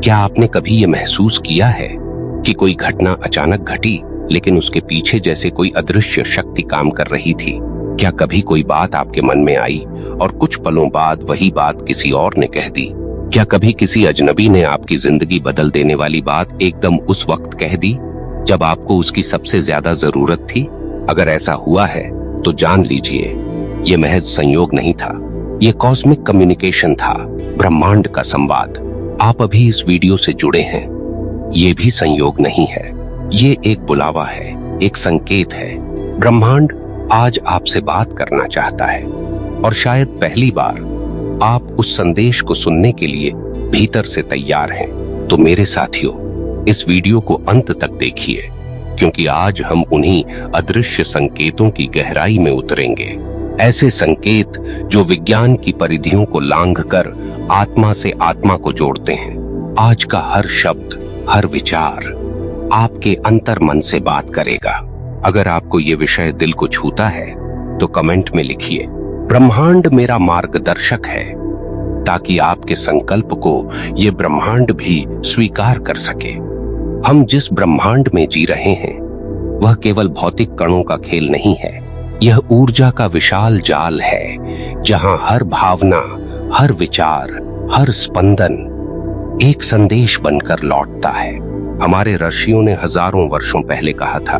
क्या आपने कभी ये महसूस किया है कि कोई घटना अचानक घटी लेकिन उसके पीछे जैसे कोई अदृश्य शक्ति काम कर रही थी? क्या कभी कोई बात आपके मन में आई और कुछ पलों बाद वही बात किसी और ने कह दी? क्या कभी किसी अजनबी ने आपकी जिंदगी बदल देने वाली बात एकदम उस वक्त कह दी जब आपको उसकी सबसे ज्यादा जरूरत थी? अगर ऐसा हुआ है तो जान लीजिए ये महज संयोग नहीं था, ये कॉस्मिक कम्युनिकेशन था, ब्रह्मांड का संवाद। आप अभी इस वीडियो से जुड़े हैं, ये भी संयोग नहीं है, ये एक बुलावा है, एक संकेत है। ब्रह्मांड आज आपसे बात करना चाहता है और शायद पहली बार आप उस संदेश को सुनने के लिए भीतर से तैयार हैं। तो मेरे साथियों, इस वीडियो को अंत तक देखिए, क्योंकि आज हम उन्हीं अदृश्य संकेतों की गहराई में उतरेंगे। ऐसे संकेत जो विज्ञान की परिधियों को लांघकर आत्मा से आत्मा को जोड़ते हैं। आज का हर शब्द, हर विचार आपके अंतर मन से बात करेगा। अगर आपको ये विषय दिल को छूता है तो कमेंट में लिखिए, ब्रह्मांड मेरा मार्गदर्शक है, ताकि आपके संकल्प को ये ब्रह्मांड भी स्वीकार कर सके। हम जिस ब्रह्मांड में जी रहे हैं वह केवल भौतिक कणों का खेल नहीं है, यह ऊर्जा का विशाल जाल है, जहां हर भावना, हर विचार, हर स्पंदन एक संदेश बनकर लौटता है। हमारे ऋषियों ने हजारों वर्षों पहले कहा था,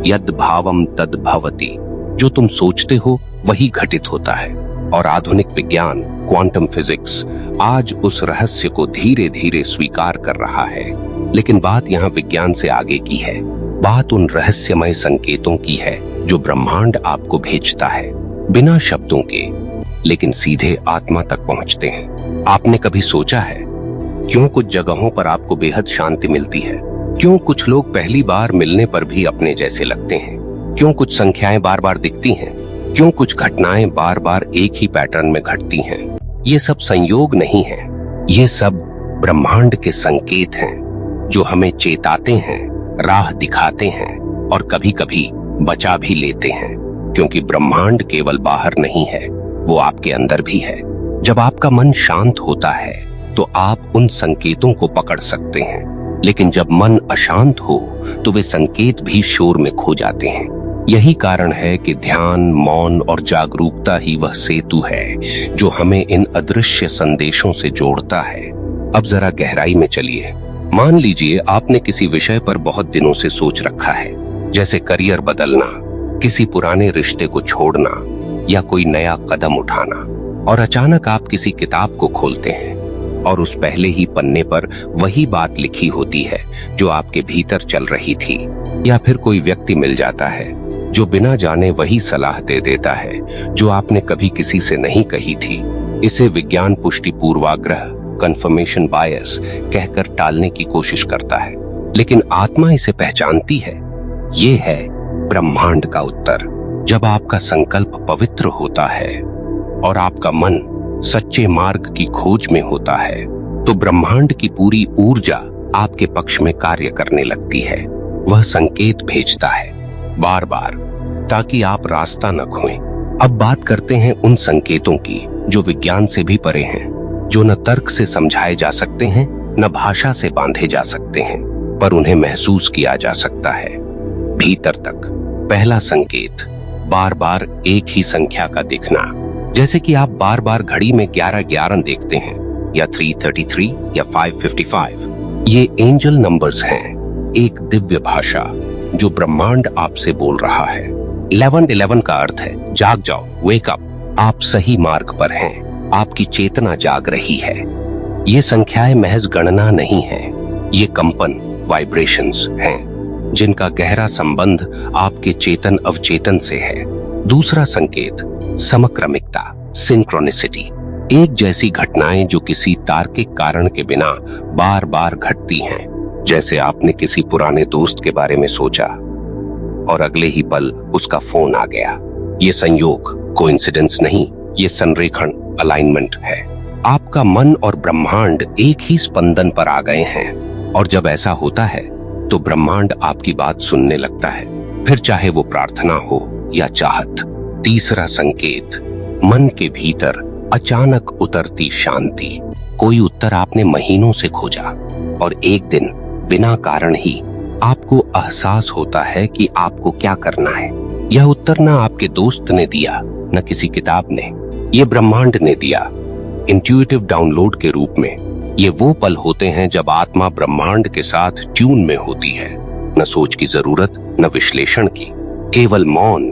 यद भावम तद भवति, जो तुम सोचते हो वही घटित होता है। और आधुनिक विज्ञान, क्वांटम फिजिक्स आज उस रहस्य को धीरे धीरे स्वीकार कर रहा है। लेकिन बात यहाँ विज्ञान से आगे की है, बात उन रहस्यमय संकेतों की है जो ब्रह्मांड आपको भेजता है, बिना शब्दों के, लेकिन सीधे आत्मा तक पहुंचते हैं। आपने कभी सोचा है क्यों कुछ जगहों पर आपको बेहद शांति मिलती है? क्यों कुछ लोग पहली बार मिलने पर भी अपने जैसे लगते हैं? क्यों कुछ संख्याएं बार बार दिखती हैं? क्यों कुछ घटनाएं बार बार एक ही पैटर्न में घटती हैं? ये सब संयोग नहीं है, ये सब ब्रह्मांड के संकेत हैं जो हमें चेताते हैं, राह दिखाते हैं और कभी कभी बचा भी लेते हैं। क्योंकि ब्रह्मांड केवल बाहर नहीं है, वो आपके अंदर भी है। जब आपका मन शांत होता है तो आप उन संकेतों को पकड़ सकते हैं, लेकिन जब मन अशांत हो तो वे संकेत भी शोर में खो जाते हैं। यही कारण है कि ध्यान, मौन और जागरूकता ही वह सेतु है जो हमें इन अदृश्य संदेशों से जोड़ता है। अब जरा गहराई में चलिए। मान लीजिए आपने किसी विषय पर बहुत दिनों से सोच रखा है, जैसे करियर बदलना, किसी पुराने रिश्ते को छोड़ना या कोई नया कदम उठाना, और अचानक आप किसी किताब को खोलते हैं और उस पहले ही पन्ने पर वही बात लिखी होती है जो आपके भीतर चल रही थी। या फिर कोई व्यक्ति मिल जाता है जो बिना जाने वही सलाह दे देता है जो आपने कभी किसी से नहीं कही थी। इसे विज्ञान पुष्टि पूर्वाग्रह, कंफर्मेशन बायस कहकर टालने की कोशिश करता है, लेकिन आत्मा इसे पहचानती है। ये है ब्रह्मांड का उत्तर। जब आपका संकल्प पवित्र होता है और आपका मन सच्चे मार्ग की खोज में होता है, तो ब्रह्मांड की पूरी ऊर्जा आपके पक्ष में कार्य करने लगती है। वह संकेत भेजता है बार बार, ताकि आप रास्ता न खोएं। अब बात करते हैं उन संकेतों की जो विज्ञान से भी परे हैं, जो न तर्क से समझाए जा सकते हैं, न भाषा से बांधे जा सकते हैं, पर उन्हें महसूस किया जा सकता है भीतर तक। पहला संकेत, बार बार एक ही संख्या का दिखना। जैसे कि आप बार बार घड़ी में 11-11 देखते हैं, या 333 या 555। ये एंजल नंबर्स हैं, एक दिव्य भाषा जो ब्रह्मांड आपसे बोल रहा है। 1111 का अर्थ है जाग जाओ, वेक अप, आप सही मार्ग पर हैं, आपकी चेतना जाग रही है। ये संख्याएं महज गणना नहीं है, ये कंपन, वाइब्रेशंस हैं, जिनका गहरा संबंध आपके चेतन अवचेतन से है। दूसरा संकेत, समक्रमिकता, सिंक्रोनिसिटी। एक जैसी घटनाएं जो किसी तार्किक कारण के बिना बार बार घटती हैं। जैसे आपने किसी पुराने दोस्त के बारे में सोचा और अगले ही पल उसका फोन आ गया। ये संयोग, कोइंसिडेंस नहीं, ये संरेखण, अलाइनमेंट है। आपका मन और ब्रह्मांड एक ही स्पंदन पर आ गए हैं, और जब ऐसा होता है तो ब्रह्मांड आपकी बात सुनने लगता है, फिर चाहे वो प्रार्थना हो या चाहत। तीसरा संकेत, मन के भीतर अचानक उतरती शांति। कोई उत्तर आपने महीनों से खोजा और एक दिन बिना कारण ही आपको एहसास होता है कि आपको क्या करना है। यह उत्तर ना आपके दोस्त ने दिया, न किसी किताब ने, ये ब्रह्मांड ने दिया, इंट्यूटिव डाउनलोड के रूप में। ये वो पल होते हैं जब आत्मा ब्रह्मांड के साथ ट्यून में होती है। न सोच की जरूरत, न विश्लेषण की, केवल मौन,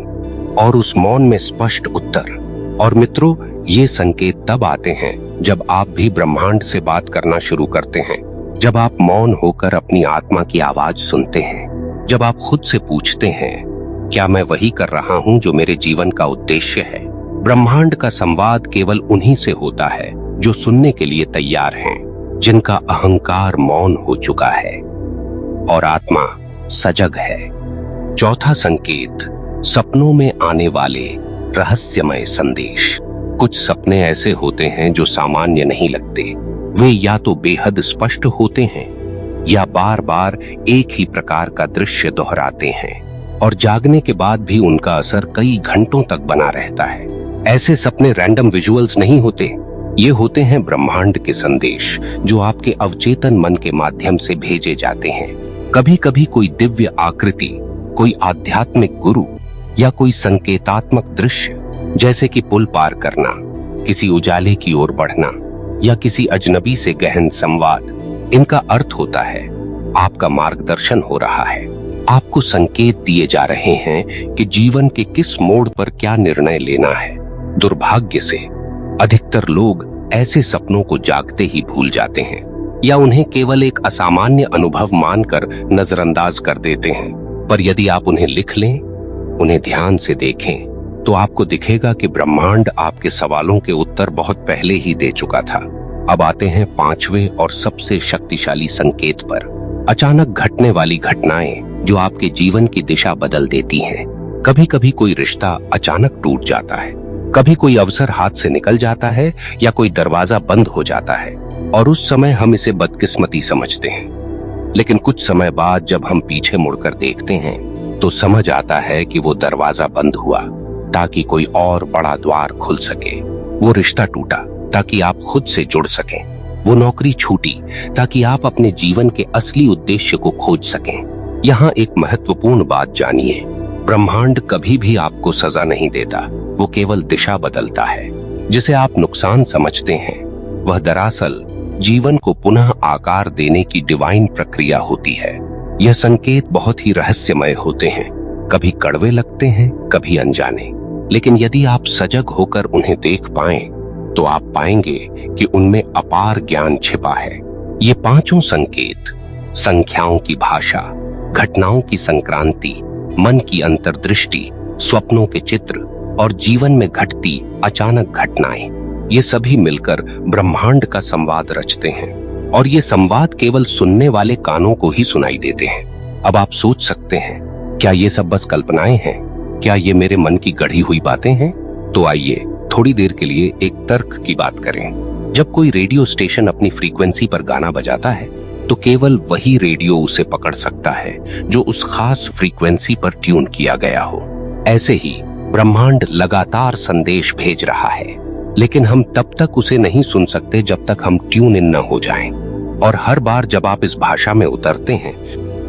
और उस मौन में स्पष्ट उत्तर। और मित्रों, ये संकेत तब आते हैं जब आप भी ब्रह्मांड से बात करना शुरू करते हैं, जब आप मौन होकर अपनी आत्मा की आवाज सुनते हैं, जब आप खुद से पूछते हैं, क्या मैं वही कर रहा हूं जो मेरे जीवन का उद्देश्य है? ब्रह्मांड का संवाद केवल उन्हीं से होता है जो सुनने के लिए तैयार हैं, जिनका अहंकार मौन हो चुका है और आत्मा सजग है। चौथा संकेत, सपनों में आने वाले रहस्यमय संदेश। कुछ सपने ऐसे होते हैं जो सामान्य नहीं लगते। वे या तो बेहद स्पष्ट होते हैं या बार बार एक ही प्रकार का दृश्य दोहराते हैं और जागने के बाद भी उनका असर कई घंटों तक बना रहता है। ऐसे सपने रैंडम विजुअल्स नहीं होते, ये होते हैं ब्रह्मांड के संदेश जो आपके अवचेतन मन के माध्यम से भेजे जाते हैं। कभी कभी कोई दिव्य आकृति, कोई आध्यात्मिक गुरु या कोई संकेतात्मक दृश्य, जैसे कि पुल पार करना, किसी उजाले की ओर बढ़ना या किसी अजनबी से गहन संवाद। इनका अर्थ होता है आपका मार्गदर्शन हो रहा है, आपको संकेत दिए जा रहे हैं कि जीवन के किस मोड़ पर क्या निर्णय लेना है। दुर्भाग्य से अधिकतर लोग ऐसे सपनों को जागते ही भूल जाते हैं या उन्हें केवल एक असामान्य अनुभव मानकर नजरअंदाज कर देते हैं। पर यदि आप उन्हें लिख लें, उन्हें ध्यान से देखें, तो आपको दिखेगा कि ब्रह्मांड आपके सवालों के उत्तर बहुत पहले ही दे चुका था। अब आते हैं पांचवें और सबसे शक्तिशाली संकेत पर। अचानक घटने वाली घटनाएं जो आपके जीवन की दिशा बदल देती हैं। कभी कभी कोई रिश्ता अचानक टूट जाता है, कभी कोई अवसर हाथ से निकल जाता है या कोई दरवाजा बंद हो जाता है और उस समय हम इसे बदकिस्मती समझते हैं। लेकिन कुछ समय बाद जब हम पीछे मुड़कर देखते हैं तो समझ आता है कि वो दरवाजा बंद हुआ ताकि कोई और बड़ा द्वार खुल सके। वो रिश्ता टूटा ताकि आप खुद से जुड़ सकें। वो नौकरी छूटी ताकि आप अपने जीवन के असली उद्देश्य को खोज सकें। यहाँ एक महत्वपूर्ण बात जानिए, ब्रह्मांड कभी भी आपको सजा नहीं देता, वो केवल दिशा बदलता है। जिसे आप नुकसान समझते हैं, वह दरअसल जीवन को पुनः आकार देने की डिवाइन प्रक्रिया होती है। यह संकेत बहुत ही रहस्यमय होते हैं, कभी कड़वे लगते हैं, कभी अनजाने, लेकिन यदि आप सजग होकर उन्हें देख पाएं, तो आप पाएंगे कि उनमें अपार ज्ञान छिपा है। ये पांचों संकेत, संख्याओं की भाषा, घटनाओं की संक्रांति, मन की अंतर्दृष्टि, स्वप्नों के चित्र और जीवन में घटती अचानक घटनाएं, ये सभी मिलकर ब्रह्मांड का संवाद रचते हैं। और ये संवाद केवल सुनने वाले कानों को ही सुनाई देते हैं। अब आप सोच सकते हैं, क्या ये सब बस कल्पनाएं हैं? क्या ये मेरे मन की गढ़ी हुई बातें हैं? तो आइए थोड़ी देर के लिए एक तर्क की बात करें। जब कोई रेडियो स्टेशन अपनी फ्रीक्वेंसी पर गाना बजाता है, तो केवल वही रेडियो उसे पकड़ सकता है जो उस खास फ्रीक्वेंसी पर ट्यून किया गया हो। ऐसे ही ब्रह्मांड लगातार संदेश भेज रहा है, लेकिन हम तब तक उसे नहीं सुन सकते जब तक हम ट्यून इन न हो जाएं। और हर बार जब आप इस भाषा में उतरते हैं,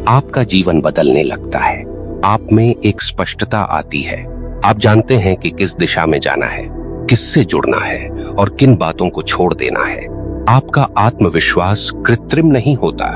आपका जीवन बदलने लगता है। आप में एक स्पष्टता आती है। आप जानते हैं कि किस दिशा में जाना है, किससे जुड़ना है और किन बातों को छोड़ देना है। आपका आत्मविश्वास कृत्रिम नहीं होता,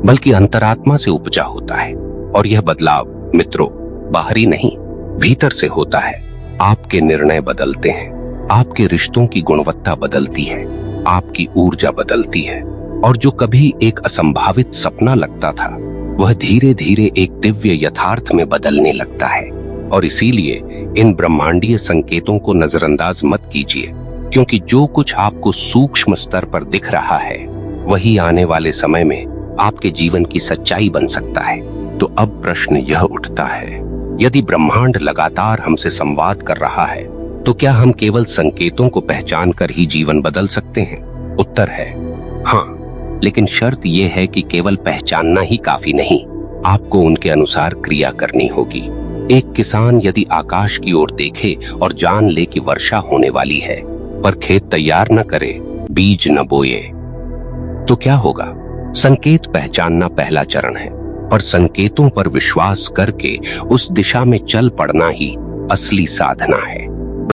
बल्कि अंतरात्मा से उपजा होता है। और यह बदलाव मित्रों बाहरी नहीं, भीतर से होता है। आपके निर्णय बदलते हैं, आपके रिश्तों की गुणवत्ता बदलती है, आपकी ऊर्जा बदलती है, और जो कभी एक असंभावित सपना लगता था, वह धीरे धीरे एक दिव्य यथार्थ में बदलने लगता है। और इसीलिए इन ब्रह्मांडीय संकेतों को नजरअंदाज मत कीजिए, क्योंकि जो कुछ आपको सूक्ष्म स्तर पर दिख रहा है, वही आने वाले समय में आपके जीवन की सच्चाई बन सकता है। तो अब प्रश्न यह उठता है, यदि ब्रह्मांड लगातार हमसे संवाद कर रहा है, तो क्या हम केवल संकेतों को पहचान कर ही जीवन बदल सकते हैं? उत्तर है हाँ, लेकिन शर्त यह है कि केवल पहचानना ही काफी नहीं, आपको उनके अनुसार क्रिया करनी होगी। एक किसान यदि आकाश की ओर देखे और जान ले कि वर्षा होने वाली है, पर खेत तैयार न करे, बीज न बोए, तो क्या होगा? संकेत पहचानना पहला चरण है, पर संकेतों पर विश्वास करके उस दिशा में चल पड़ना ही असली साधना है।